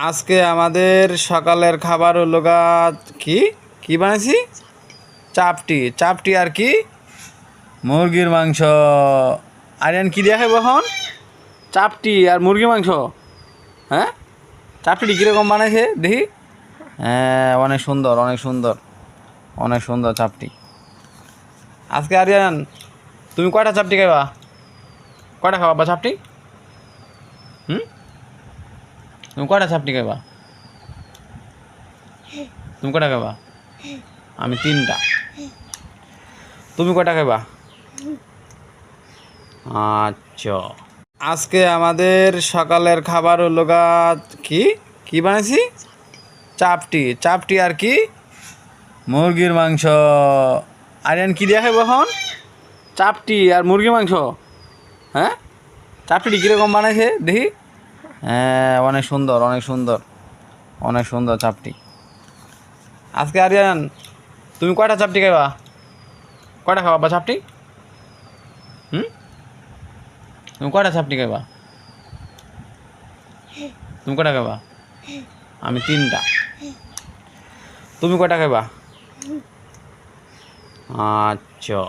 আজকে আমাদের সকালের খাবার হলো গা কি কি বানাইছি? চাপটি চাপটি আর কি মুরগির মাংস। আরিয়ান কি দিয়ে খাবো এখন? চাপটি আর মুরগির মাংস। হ্যাঁ, চাপটি কীরকম বানাইছে দেখি। হ্যাঁ, অনেক সুন্দর অনেক সুন্দর অনেক সুন্দর চাপটি। আজকে আরিয়ান তুমি কয়টা চাপটি খাইবা? কয়টা খাবা চাপটি? তুমি কয়টা চাপটি খাইবা? তুমি কয়টা খাইবা? আমি 3টা। তুমি কয়টা খাইবা? আচ্ছা, আজকে আমাদের সকালের খাবার হলো গা কি কি বানাইছি? চাপটি চাপটি আর কি মুরগির মাংস। আরিয়ান কি দিয়ে খাইব এখন? চাপটি আর মুরগির মাংস। হ্যাঁ, চাপটি কীরকম বানাইছে দেখি। হ্যাঁ, অনেক সুন্দর অনেক সুন্দর অনেক সুন্দর চাপটি। আজকে আরিয়ান তুমি কয়টা চাপটি খাইবা? কয়টা খাবা চাপটি? তুমি কয়টা চাপটি খাইবা? তুমি কয়টা খাইবা? আমি 3টা। তুমি কয়টা খাইবা? আচ্ছা।